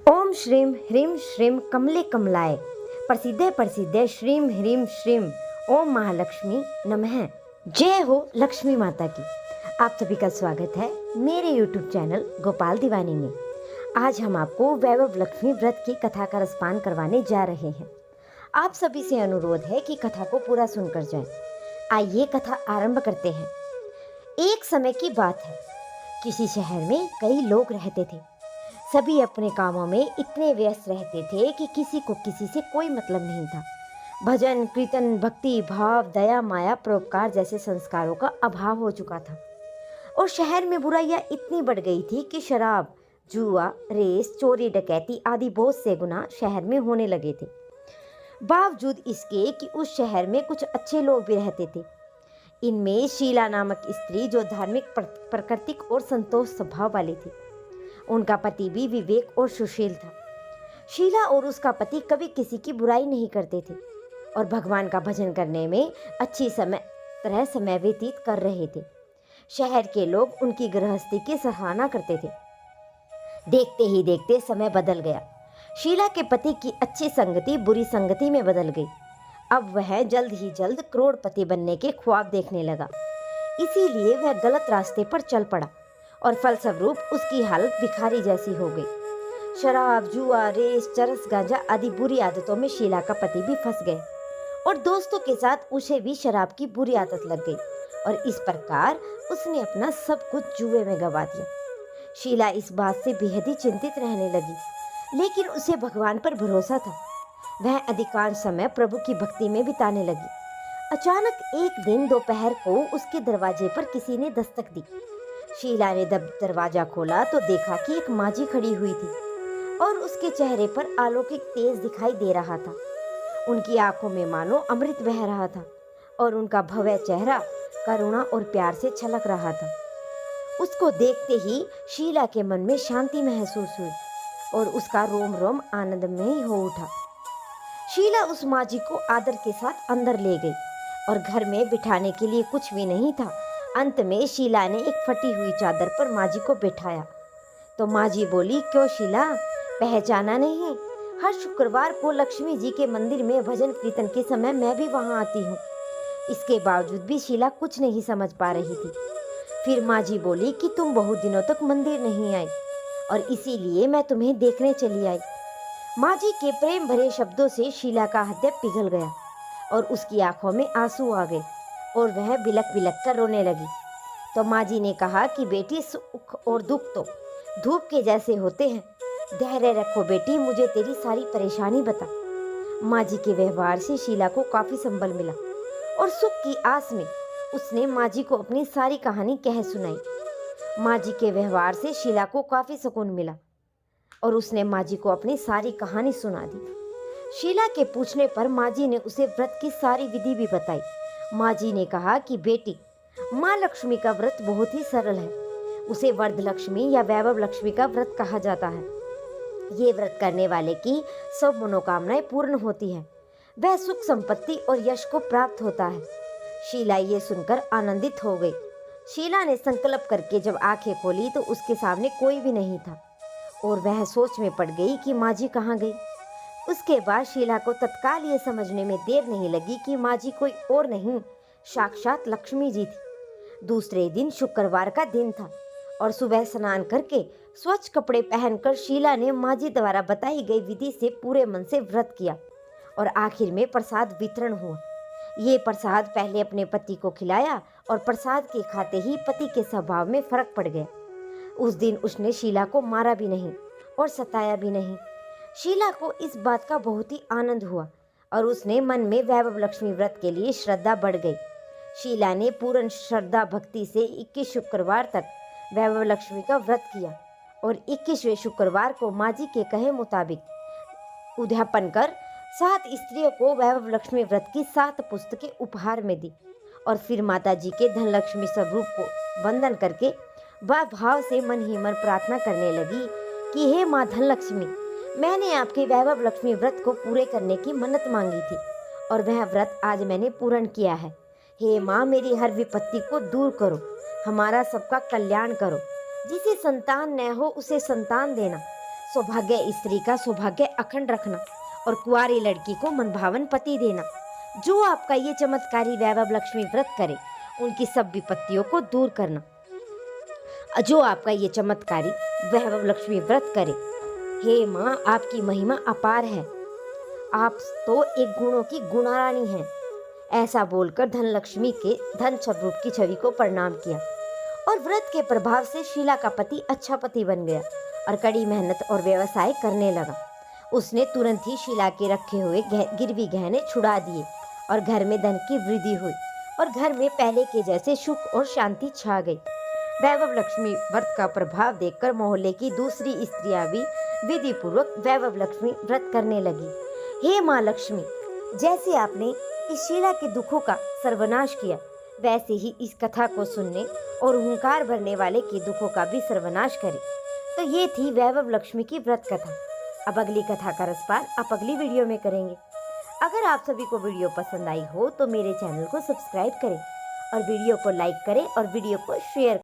ओम श्रीम ह्रीम श्रीम कमले कमलाय प्रसिद्धे प्रसिद्धे श्रीम ह्रीम श्रीम ओम महालक्ष्मी नमः। जय हो लक्ष्मी माता की। आप सभी का स्वागत है मेरे YouTube चैनल गोपाल दीवानी में। आज हम आपको वैभव लक्ष्मी व्रत की कथा का रसपान करवाने जा रहे हैं। आप सभी से अनुरोध है कि कथा को पूरा सुनकर जाएं। आइए कथा आरंभ करते हैं। एक समय की बात है, किसी शहर में कई लोग रहते थे। सभी अपने कामों में इतने व्यस्त रहते थे कि किसी को किसी से कोई मतलब नहीं था। भजन कीर्तन भक्ति भाव दया माया परोपकार जैसे संस्कारों का अभाव हो चुका था और शहर में बुराइयां इतनी बढ़ गई थी कि शराब जुआ रेस चोरी डकैती आदि बहुत से गुनाह शहर में होने लगे थे। बावजूद इसके कि उस शहर में कुछ अच्छे लोग भी रहते थे। इनमें शीला नामक स्त्री जो धार्मिक प्राकृतिक और संतोष स्वभाव वाली थी। उनका पति भी विवेक और सुशील था। शीला और उसका पति कभी किसी की बुराई नहीं करते थे और भगवान का भजन करने में अच्छी समय व्यतीत कर रहे थे। शहर के लोग उनकी गृहस्थी की सराहना करते थे। देखते ही देखते समय बदल गया। शीला के पति की अच्छी संगति बुरी संगति में बदल गई। अब वह जल्द ही जल्द करोड़पति बनने के ख्वाब देखने लगा। इसीलिए वह गलत रास्ते पर चल पड़ा और फलस्वरूप उसकी हालत भिखारी जैसी हो गई। शराब जुआ रेस चरस गांजा आदि बुरी आदतों में शीला का पति भी फंस गए और दोस्तों के साथ उसे भी शराब की बुरी आदत लग गई और इस प्रकार उसने अपना सब कुछ जुए में गंवा दिया। शीला इस बात से बेहद ही चिंतित रहने लगी, लेकिन उसे भगवान पर भरोसा था। वह अधिकांश समय प्रभु की भक्ति में बिताने लगी। अचानक एक दिन दोपहर को उसके दरवाजे पर किसी ने दस्तक दी। शीला ने दरवाजा खोला तो देखा कि एक माँ जी खड़ी हुई थी और उसके चेहरे पर अलौकिक तेज दिखाई दे रहा था। उनकी आंखों में मानो अमृत बह रहा था और उनका भव्य चेहरा करुणा और प्यार से छलक रहा था। उसको देखते ही शीला के मन में शांति महसूस हुई और उसका रोम रोम आनंदमय हो उठा। शीला उस माँ जी को आदर के साथ अंदर ले गई और घर में बिठाने के लिए कुछ भी नहीं था। अंत में शीला ने एक फटी हुई चादर पर माँ जी को बिठाया तो माँ जी बोली, क्यों शीला, पहचाना नहीं? हर शुक्रवार को लक्ष्मी जी के मंदिर में भजन कीर्तन के समय मैं भी वहाँ आती हूँ। इसके बावजूद भी शीला कुछ नहीं समझ पा रही थी। फिर माँ जी बोली कि तुम बहुत दिनों तक मंदिर नहीं आई और इसीलिए मैं तुम्हें देखने चली आई। माँ जी के प्रेम भरे शब्दों से शीला का हृदय पिघल गया और उसकी आंखों में आंसू आ गए और वह बिलक बिलक कर रोने लगी। तो माँ जी ने कहा कि बेटी, सुख और दुख तो धूप के जैसे होते हैं। धैर्य रखो बेटी, मुझे तेरी सारी परेशानी बता। माँ जी के व्यवहार से शीला को काफी संबल मिला और सुख की आस में उसने माँ जी को अपनी सारी कहानी कह सुनाई। माँ जी के व्यवहार से शीला को काफी सुकून मिला और उसने माँ जी को अपनी सारी कहानी सुना दी। शीला के पूछने पर माँ जी ने उसे व्रत की सारी विधि भी बताई। माँ जी ने कहा कि बेटी, माँ लक्ष्मी का व्रत बहुत ही सरल है। उसे वरद लक्ष्मी या वैभव लक्ष्मी का व्रत कहा जाता है। ये व्रत करने वाले की सब मनोकामनाएं पूर्ण होती है। वह सुख संपत्ति और यश को प्राप्त होता है। शीला ये सुनकर आनंदित हो गई। शीला ने संकल्प करके जब आंखें खोली तो उसके सामने कोई भी नहीं था और वह सोच में पड़ गई कि माँ जी कहाँ गई। उसके बाद शीला को तत्काल ये समझने में देर नहीं लगी कि माँ जी कोई और नहीं, साक्षात लक्ष्मी जी थी। दूसरे दिन शुक्रवार का दिन था और सुबह स्नान करके स्वच्छ कपड़े पहनकर शीला ने माँ जी द्वारा बताई गई विधि से पूरे मन से व्रत किया और आखिर में प्रसाद वितरण हुआ। ये प्रसाद पहले अपने पति को खिलाया और प्रसाद के खाते ही पति के स्वभाव में फर्क पड़ गया। उस दिन उसने शीला को मारा भी नहीं और सताया भी नहीं। शीला को इस बात का बहुत ही आनंद हुआ और उसने मन में वैभव लक्ष्मी व्रत के लिए श्रद्धा बढ़ गई। शीला ने पूर्ण श्रद्धा भक्ति से 21 शुक्रवार तक वैभव लक्ष्मी का व्रत किया और 21वें शुक्रवार को माँ जी के कहे मुताबिक उद्यापन कर 7 स्त्रियों को वैभव लक्ष्मी व्रत की 7 पुस्तकें उपहार में दी और फिर माता जी के धनलक्ष्मी स्वरूप को वंदन करके भाव से मन ही मन प्रार्थना करने लगी कि हे माँ धनलक्ष्मी, मैंने आपके वैभव लक्ष्मी व्रत को पूरे करने की मन्नत मांगी थी और वह व्रत आज मैंने पूर्ण किया है। हे माँ, मेरी हर विपत्ति को दूर करो, हमारा सबका कल्याण करो। जिसे संतान न हो उसे संतान देना, सौभाग्य स्त्री का सौभाग्य अखंड रखना और कुंवारी लड़की को मनभावन पति देना। जो आपका ये चमत्कारी वैभव लक्ष्मी व्रत करे उनकी सब विपत्तियों को दूर करना। जो आपका ये चमत्कारी वैभव लक्ष्मी व्रत करे, हे माँ आपकी महिमा अपार है, आप तो एक गुणों की गुणारानी हैं। ऐसा बोलकर धनलक्ष्मी के धन स्वरूप की छवि को प्रणाम किया और व्रत के प्रभाव से शीला का पति अच्छा पति बन गया और कड़ी मेहनत और व्यवसाय करने लगा। उसने तुरंत ही शीला के रखे हुए गिरवी गहने छुड़ा दिए और घर में धन की वृद्धि हुई और घर में पहले के जैसे सुख और शांति छा गई। वैभव लक्ष्मी व्रत का प्रभाव देखकर मोहल्ले की दूसरी स्त्रियां भी विधि पूर्वक वैभव लक्ष्मी व्रत करने लगी। हे माँ लक्ष्मी, जैसे आपने इस शीला के दुखों का सर्वनाश किया, वैसे ही इस कथा को सुनने और हुंकार भरने वाले के दुखों का भी सर्वनाश करे। तो ये थी वैभव लक्ष्मी की व्रत कथा। अब अगली कथा का रसपान आप अगली वीडियो में करेंगे। अगर आप सभी को वीडियो पसंद आई हो तो मेरे चैनल को सब्सक्राइब करें और वीडियो को लाइक करें और वीडियो को शेयर